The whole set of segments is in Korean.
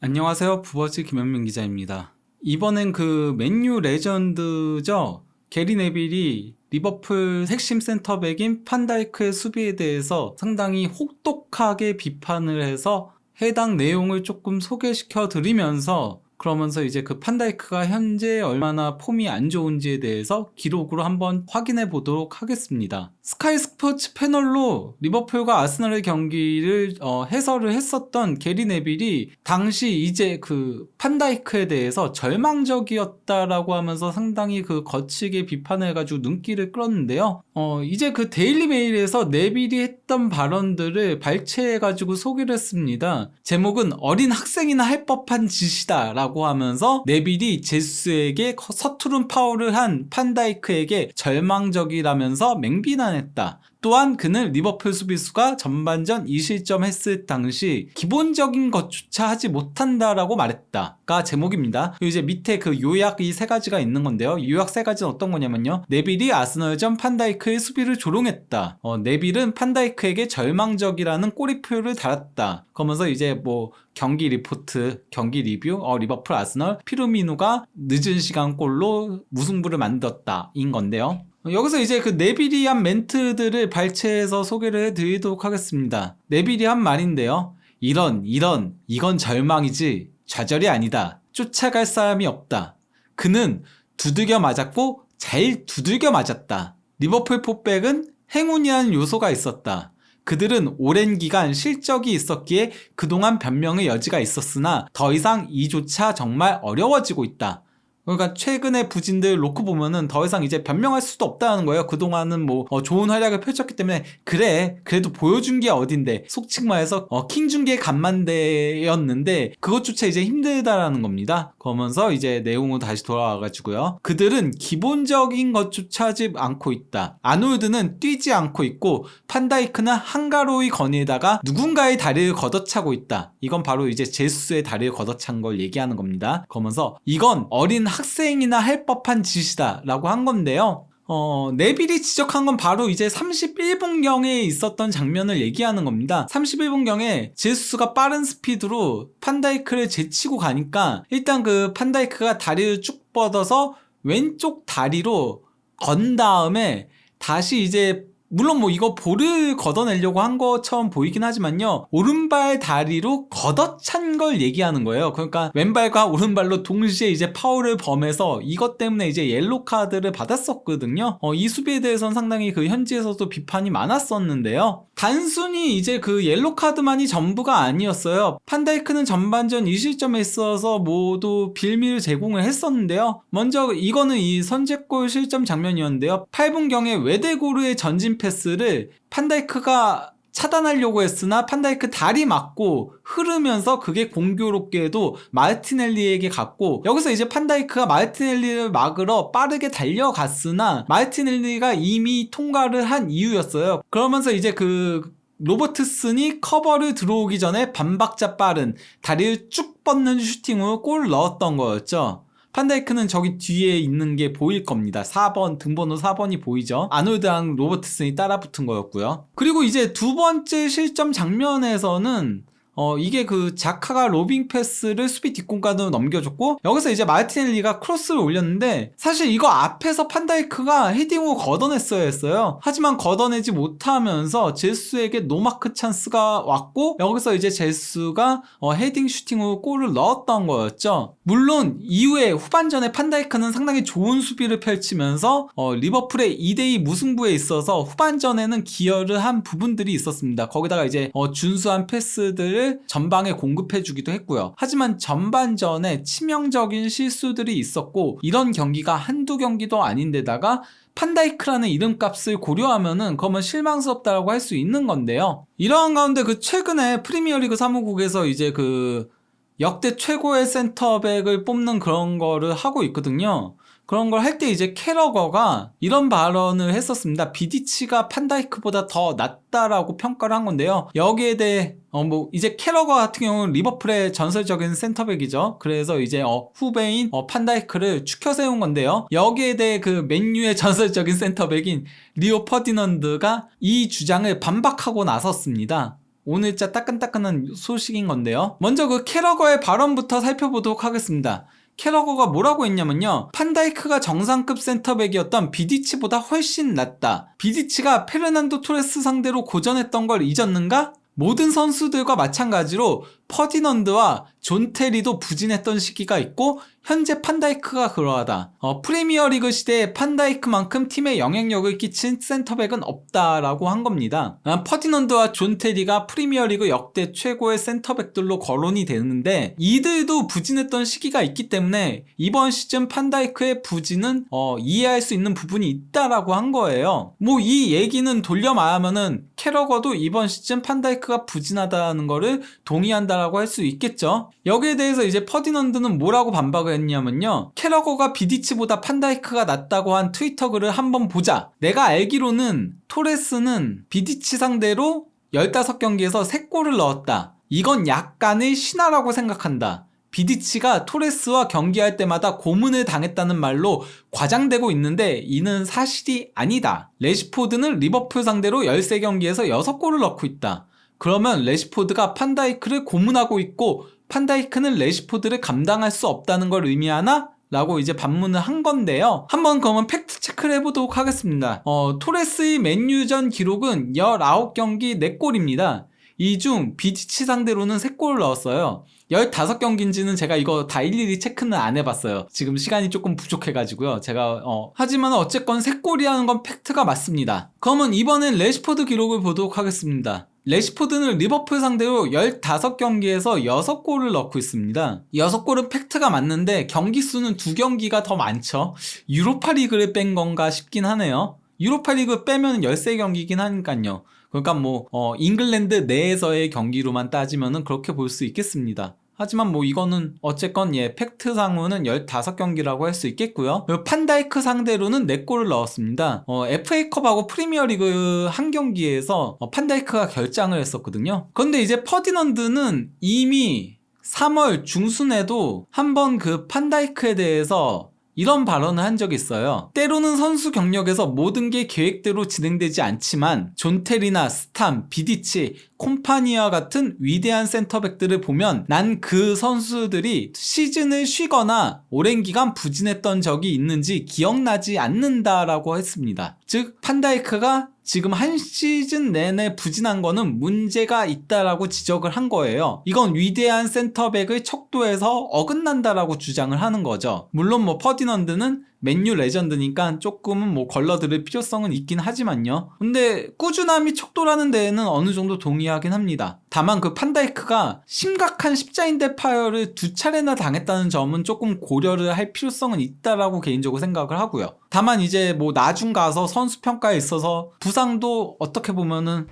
안녕하세요. 부버즈 김현민 기자입니다. 이번엔 그 맨유 레전드죠. 게리 네빌이 리버풀 핵심 센터백인 판다이크의 수비에 대해서 상당히 혹독하게 비판을 해서 해당 내용을 조금 소개시켜 드리면서 그러면서 이제 그 판다이크가 현재 얼마나 폼이 안 좋은지에 대해서 기록으로 한번 확인해 보도록 하겠습니다. 스카이 스포츠 패널로 리버풀과 아스널의 경기를 해설을 했었던 게리 네빌이 당시 이제 그 판다이크에 대해서 절망적이었다라고 하면서 상당히 그 거칠게 비판을 해가지고 눈길을 끌었는데요. 이제 그 데일리 메일에서 네빌이 했던 발언들을 발췌해가지고 소개를 했습니다. 제목은 어린 학생이나 할 법한 짓이다 라고 하면서 네빌이 제수스에게 서투른 파울을 한 판다이크에게 절망적이라면서 맹비난했다. 또한 그는 리버풀 수비수가 전반전 2실점 했을 당시 기본적인 것조차 하지 못한다라고 말했다가 제목입니다. 이제 밑에 그 요약이 세 가지가 있는 건데요. 요약 세 가지는 어떤 거냐면요. 네빌이 아스널전 판다이크의 수비를 조롱했다. 네빌은 판다이크에게 절망적이라는 꼬리표를 달았다. 그러면서 이제 뭐 경기 리포트, 경기 리뷰, 리버풀 아스널, 피르미누가 늦은 시간 골로 무승부를 만들었다 인 건데요. 여기서 이제 그 네빌이 한 멘트들을 발췌해서 소개를 해드리도록 하겠습니다. 네빌이 한 말인데요. 이건 절망이지 좌절이 아니다. 쫓아갈 사람이 없다. 그는 두들겨 맞았고 잘 두들겨 맞았다. 리버풀 포백은 행운이라는 요소가 있었다. 그들은 오랜 기간 실적이 있었기에 그동안 변명의 여지가 있었으나 더 이상 이조차 정말 어려워지고 있다. 그러니까 최근의 부진들 놓고 보면은 더 이상 이제 변명할 수도 없다는 거예요. 그동안은 뭐 좋은 활약을 펼쳤기 때문에 그래도 보여준 게 어딘데 속칭 말해서 킹중계 간만대였는데 그것조차 이제 힘들다라는 겁니다. 그러면서 이제 내용으로 다시 돌아와가지고요. 그들은 기본적인 것조차 하지 않고 있다. 아놀드는 뛰지 않고 있고 판다이크는 한가로이 거닐다가 누군가의 다리를 걷어차고 있다. 이건 바로 이제 제수스의 다리를 걷어찬 걸 얘기하는 겁니다. 그러면서 이건 어린 학생이나 할 법한 짓이다 라고 한 건데요. 네빌이 지적한 건 바로 이제 31분경에 있었던 장면을 얘기하는 겁니다. 31분경에 제수스가 빠른 스피드로 판다이크를 제치고 가니까 일단 그 판다이크가 다리를 쭉 뻗어서 왼쪽 다리로 건 다음에 다시 이제 물론 뭐 이거 볼을 걷어내려고 한 것처럼 보이긴 하지만요. 오른발 다리로 걷어찬 걸 얘기하는 거예요. 그러니까 왼발과 오른발로 동시에 이제 파울을 범해서 이것 때문에 이제 옐로 카드를 받았었거든요. 이 수비에 대해서는 상당히 그 현지에서도 비판이 많았었는데요. 단순히 이제 그 옐로 카드만이 전부가 아니었어요. 판다이크는 전반전 2실점에 있어서 모두 빌미를 제공을 했었는데요. 먼저 이거는 이 선제골 실점 장면이었는데요. 8분경에 웨데고르의 전진 패스를 판다이크가 차단하려고 했으나 판다이크 다리 맞고 흐르면서 그게 공교롭게도 마르티넬리에게 갔고 여기서 이제 판다이크가 마르티넬리를 막으러 빠르게 달려갔으나 마르티넬리가 이미 통과를 한 이유였어요. 그러면서 이제 그 로버트슨이 커버를 들어오기 전에 반박자 빠른 다리를 쭉 뻗는 슈팅으로 골을 넣었던 거였죠. 판다이크는 저기 뒤에 있는 게 보일 겁니다. 4번, 등번호 4번이 보이죠? 아놀드랑 로버트슨이 따라붙은 거였고요. 그리고 이제 두 번째 실점 장면에서는 이게 그 자카가 로빙 패스를 수비 뒷공간으로 넘겨줬고 여기서 이제 마르티넬리가 크로스를 올렸는데 사실 이거 앞에서 판다이크가 헤딩으로 걷어냈어야 했어요. 하지만 걷어내지 못하면서 제수에게 노마크 찬스가 왔고 여기서 이제 제수가 헤딩 슈팅으로 골을 넣었던 거였죠. 물론 이후에 후반전에 판다이크는 상당히 좋은 수비를 펼치면서 리버풀의 2대2 무승부에 있어서 후반전에는 기여를 한 부분들이 있었습니다. 거기다가 이제 준수한 패스들을 전방에 공급해주기도 했고요. 하지만 전반전에 치명적인 실수들이 있었고 이런 경기가 한두 경기도 아닌데다가 판다이크라는 이름값을 고려하면은 그러면 실망스럽다라고 할 수 있는 건데요. 이러한 가운데 그 최근에 프리미어리그 사무국에서 이제 그 역대 최고의 센터백을 뽑는 그런 거를 하고 있거든요. 그런 걸 할 때 이제 캐러거가 이런 발언을 했었습니다. 비디치가 판다이크보다 더 낫다라고 평가를 한 건데요. 여기에 대해 이제 캐러거 같은 경우는 리버풀의 전설적인 센터백이죠. 그래서 이제 후배인 판다이크를 추켜 세운 건데요. 여기에 대해 그 맨유의 전설적인 센터백인 리오 퍼디넌드가 이 주장을 반박하고 나섰습니다. 오늘자 따끈따끈한 소식인 건데요. 먼저 그 캐러거의 발언부터 살펴보도록 하겠습니다. 캐러거가 뭐라고 했냐면요. 판다이크가 정상급 센터백이었던 비디치보다 훨씬 낫다. 비디치가 페르난도 토레스 상대로 고전했던 걸 잊었는가? 모든 선수들과 마찬가지로 퍼디넌드와 존 테리도 부진했던 시기가 있고 현재 판다이크가 그러하다. 프리미어리그 시대에 판다이크만큼 팀에 영향력을 끼친 센터백은 없다라고 한 겁니다. 퍼디넌드와 존 테리가 프리미어리그 역대 최고의 센터백들로 거론이 되는데 이들도 부진했던 시기가 있기 때문에 이번 시즌 판다이크의 부진은 이해할 수 있는 부분이 있다라고 한 거예요. 뭐 이 얘기는 돌려 말하면은 캐러거도 이번 시즌 판다이크가 부진하다는 거를 동의한다라고 할 수 있겠죠. 여기에 대해서 이제 퍼디넌드는 뭐라고 반박을 했냐면요. 캐러거가 비디치보다 판다이크가 낫다고 한 트위터 글을 한번 보자. 내가 알기로는 토레스는 비디치 상대로 15경기에서 3골을 넣었다. 이건 약간의 신화라고 생각한다. 비디치가 토레스와 경기할 때마다 고문을 당했다는 말로 과장되고 있는데 이는 사실이 아니다. 레시포드는 리버풀 상대로 13경기에서 6골을 넣고 있다. 그러면 레시포드가 판다이크를 고문하고 있고 판다이크는 레시포드를 감당할 수 없다는 걸 의미하나? 라고 이제 반문을 한 건데요. 한번 그러면 팩트 체크를 해보도록 하겠습니다. 토레스의 맨유전 기록은 19경기 4골입니다. 이 중 비디치 상대로는 3골을 넣었어요. 15경기인지는 제가 이거 다 일일이 체크는 안 해봤어요. 지금 시간이 조금 부족해가지고요. 제가 하지만 어쨌건 3골이라는 건 팩트가 맞습니다. 그러면 이번엔 레시포드 기록을 보도록 하겠습니다. 레시포드는 리버풀 상대로 15경기에서 6골을 넣고 있습니다. 6골은 팩트가 맞는데 경기 수는 2경기가 더 많죠. 유로파리그를 뺀 건가 싶긴 하네요. 유로파리그 빼면 13경기긴 하니까요. 그러니까 뭐 잉글랜드 내에서의 경기로만 따지면은 그렇게 볼 수 있겠습니다. 하지만 뭐 이거는 어쨌건 팩트상으로는 15경기라고 할 수 있겠고요. 판다이크 상대로는 4골을 넣었습니다. FA컵하고 프리미어리그 한 경기에서 판다이크가 결장을 했었거든요. 그런데 이제 퍼디넌드는 이미 3월 중순에도 한번 그 판다이크에 대해서 이런 발언을 한 적이 있어요. 때로는 선수 경력에서 모든 게 계획대로 진행되지 않지만 존 테리나 스탐, 비디치, 콤파니와 같은 위대한 센터백들을 보면 난 그 선수들이 시즌을 쉬거나 오랜 기간 부진했던 적이 있는지 기억나지 않는다라고 했습니다. 즉 판다이크가 지금 한 시즌 내내 부진한 거는 문제가 있다라고 지적을 한 거예요. 이건 위대한 센터백의 척도에서 어긋난다라고 주장을 하는 거죠. 물론 뭐 퍼디넌드는 맨유 레전드니까 조금은 뭐 걸러들을 필요성은 있긴 하지만요. 근데 꾸준함이 척도라는 데에는 어느 정도 동의하긴 합니다. 다만 그 판다이크가 심각한 십자인대 파열을 2차례나 당했다는 점은 조금 고려를 할 필요성은 있다라고 개인적으로 생각을 하고요. 다만 이제 뭐 나중 가서 선수 평가에 있어서 부상도 어떻게 보면은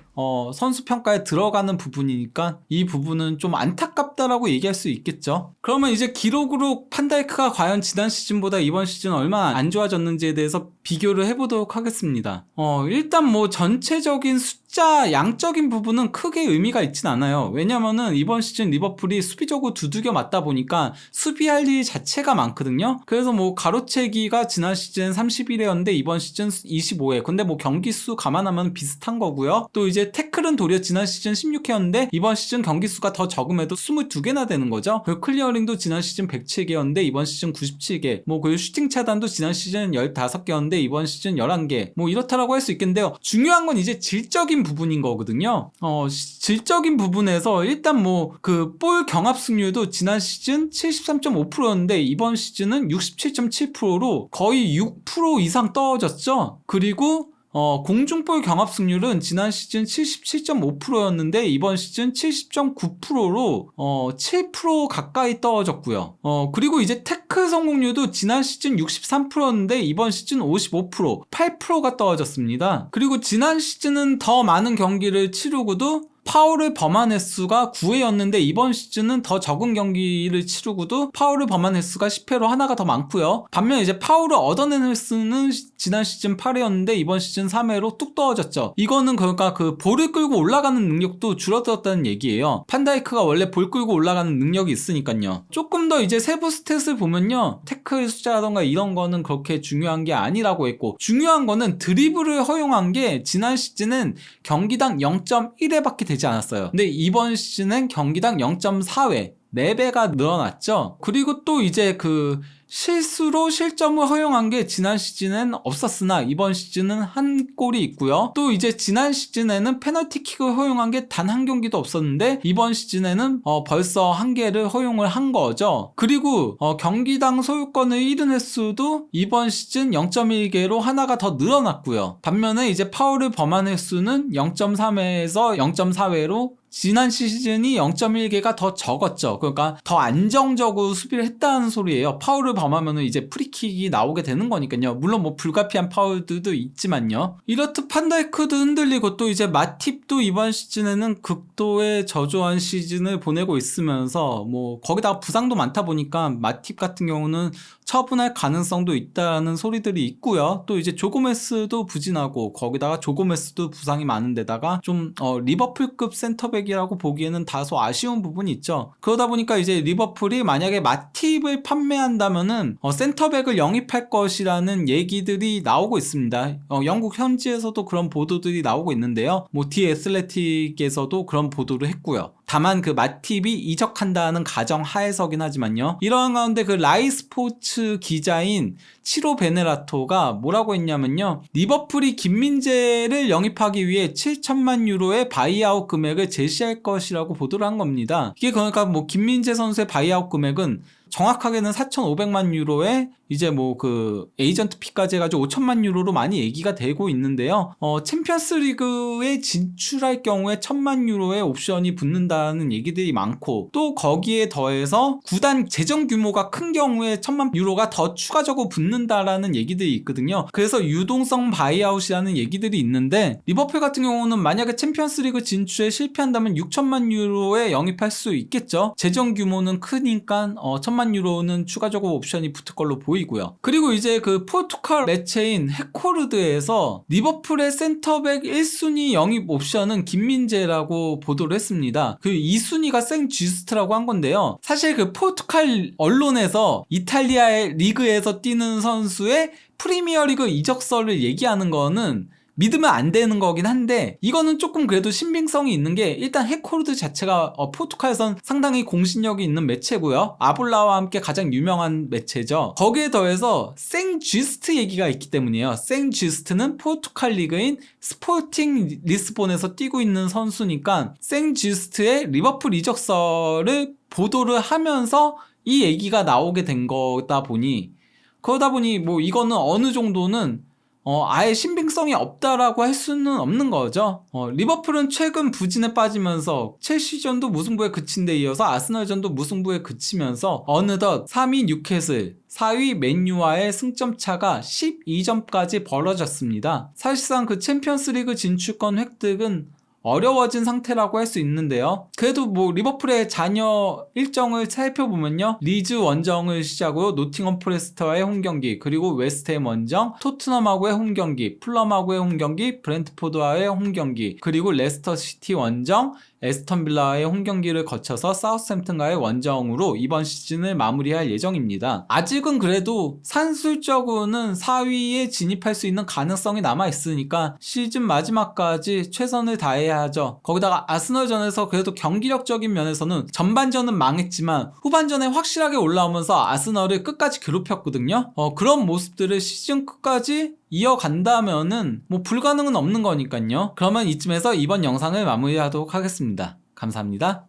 선수 평가에 들어가는 부분이니까 이 부분은 좀 안타깝다라고 얘기할 수 있겠죠. 그러면 이제 기록으로 판다이크가 과연 지난 시즌보다 이번 시즌 얼마나 안 좋아졌는지에 대해서 비교를 해보도록 하겠습니다. 일단 뭐 전체적인 숫자 양적인 부분은 크게 의미가 있진 않아요. 왜냐면은 이번 시즌 리버풀이 수비적으로 두들겨 맞다 보니까 수비할 일 자체가 많거든요. 그래서 뭐 가로채기가 지난 시즌 31회였는데 이번 시즌 25회. 근데 뭐 경기 수 감안하면 비슷한 거고요. 또 이제 태클은 도리어 지난 시즌 16회였는데 이번 시즌 경기 수가 더 적음에도 22개나 되는 거죠. 그리고 클리어링도 지난 시즌 107개였는데 이번 시즌 97개. 뭐 그리고 슈팅 차단도 지난 시즌 15개였는데 이번 시즌 11개. 뭐 이렇다라고 할 수 있겠는데요. 중요한 건 이제 질적인 부분인 거거든요. 질적인 부분에서 일단 뭐 그 볼 경합 승률도 지난 시즌 73.5%였는데 이번 시즌은 67.7%로 거의 6% 이상 떨어졌죠. 그리고 공중볼 경합 승률은 지난 시즌 77.5%였는데 이번 시즌 70.9%로 7% 가까이 떨어졌고요. 그리고 이제 태클 성공률도 지난 시즌 63%였는데 이번 시즌 55%, 8%가 떨어졌습니다. 그리고 지난 시즌은 더 많은 경기를 치르고도 파울을 범한 횟수가 9회였는데 이번 시즌은 더 적은 경기를 치르고도 파울을 범한 횟수가 10회로 하나가 더 많고요. 반면 이제 파울을 얻어낸 횟수는 지난 시즌 8회였는데 이번 시즌 3회로 뚝 떨어졌죠. 이거는 그러니까 그 볼을 끌고 올라가는 능력도 줄어들었다는 얘기예요. 판다이크가 원래 볼 끌고 올라가는 능력이 있으니까요. 조금 더 이제 세부 스탯을 보면요. 태클 숫자라던가 이런 거는 그렇게 중요한 게 아니라고 했고 중요한 거는 드리블을 허용한 게 지난 시즌은 경기당 0.1회밖에 되지 되지 않았어요. 근데 이번 시즌엔 경기당 0.4회 4배가 늘어났죠. 그리고 또 이제 그 실수로 실점을 허용한 게 지난 시즌엔 없었으나 이번 시즌은 한 골이 있고요. 또 이제 지난 시즌에는 페널티킥을 허용한 게 단 한 경기도 없었는데 이번 시즌에는 벌써 한 개를 허용을 한 거죠. 그리고 경기당 소유권을 잃은 횟수도 이번 시즌 0.1개로 하나가 더 늘어났고요. 반면에 이제 파울을 범한 횟수는 0.3회에서 0.4회로 지난 시즌이 0.1개가 더 적었죠. 그러니까 더 안정적으로 수비를 했다는 소리예요. 파울을 범하면은 이제 프리킥이 나오게 되는 거니까요. 물론 뭐 불가피한 파울들도 있지만요. 이렇듯 판다이크도 흔들리고 또 이제 마팁도 이번 시즌에는 극도의 저조한 시즌을 보내고 있으면서 뭐 거기다가 부상도 많다 보니까 마팁 같은 경우는 처분할 가능성도 있다는 소리들이 있고요. 또 이제 조고메스도 부진하고 거기다가 조고메스도 부상이 많은데다가 좀 리버풀급 센터백이라고 보기에는 다소 아쉬운 부분이 있죠. 그러다 보니까 이제 리버풀이 만약에 마팁을 판매한다면은 센터백을 영입할 것이라는 얘기들이 나오고 있습니다. 영국 현지에서도 그런 보도들이 나오고 있는데요. 뭐 디 애슬레틱에서도 그런 보도를 했고요. 다만 그 마팁이 이적한다는 가정 하에서긴 하지만요. 이러한 가운데 그 라이 스포츠 기자인 치로 베네라토가 뭐라고 했냐면요. 리버풀이 김민재를 영입하기 위해 7천만 유로의 바이아웃 금액을 제시할 것이라고 보도를 한 겁니다. 이게 그러니까 뭐 김민재 선수의 바이아웃 금액은 정확하게는 4,500만 유로에 이제 뭐 그 에이전트 피까지 해가지고 5천만 유로로 많이 얘기가 되고 있는데요. 챔피언스 리그에 진출할 경우에 1,000만 유로의 옵션이 붙는다는 얘기들이 많고 또 거기에 더해서 구단 재정 규모가 큰 경우에 1,000만 유로가 더 추가적으로 붙는다라는 얘기들이 있거든요. 그래서 유동성 바이아웃이라는 얘기들이 있는데 리버풀 같은 경우는 만약에 챔피언스 리그 진출에 실패한다면 6천만 유로에 영입할 수 있겠죠. 재정 규모는 크니까 1,000만 유로는 추가적으로 옵션이 붙을 걸로 보이고요. 그리고 이제 그 포르투갈 매체인 해코르드에서 리버풀의 센터백 1순위 영입 옵션은 김민재라고 보도를 했습니다. 그 2순위가 생쥐스트라고 한 건데요. 사실 그 포르투갈 언론에서 이탈리아의 리그에서 뛰는 선수의 프리미어리그 이적설을 얘기하는 거는 믿으면 안 되는 거긴 한데 이거는 조금 그래도 신빙성이 있는 게 일단 해코르드 자체가 포르투갈에선 상당히 공신력이 있는 매체고요. 아볼라와 함께 가장 유명한 매체죠. 거기에 더해서 생쥐스트 얘기가 있기 때문이에요. 생쥐스트는 포르투갈 리그인 스포팅 리스본에서 뛰고 있는 선수니까 생쥐스트의 리버풀 이적설을 보도를 하면서 이 얘기가 나오게 된 거다 보니 그러다 보니 뭐 이거는 어느 정도는 아예 신빙성이 없다라고 할 수는 없는 거죠. 리버풀은 최근 부진에 빠지면서 첼시전도 무승부에 그친 데 이어서 아스널전도 무승부에 그치면서 어느덧 3위 뉴캐슬, 4위 맨유와의 승점 차가 12점까지 벌어졌습니다. 사실상 그 챔피언스리그 진출권 획득은 어려워진 상태라고 할 수 있는데요. 그래도 뭐 리버풀의 잔여 일정을 살펴보면요. 리즈 원정을 시작으로 노팅엄 포레스트와의 홈경기, 그리고 웨스트햄 원정, 토트넘하고의 홈경기, 풀럼하고의 홈경기, 브렌트포드와의 홈경기, 그리고 레스터 시티 원정, 에스턴 빌라와의 홈경기를 거쳐서 사우스햄튼과의 원정으로 이번 시즌을 마무리할 예정입니다. 아직은 그래도 산술적으로는 4위에 진입할 수 있는 가능성이 남아있으니까 시즌 마지막까지 최선을 다해야 하죠. 거기다가 아스널전에서 그래도 경기력적인 면에서는 전반전은 망했지만 후반전에 확실하게 올라오면서 아스널을 끝까지 괴롭혔거든요. 그런 모습들을 시즌 끝까지 이어간다면은 뭐 불가능은 없는 거니까요. 그러면 이쯤에서 이번 영상을 마무리하도록 하겠습니다. 감사합니다.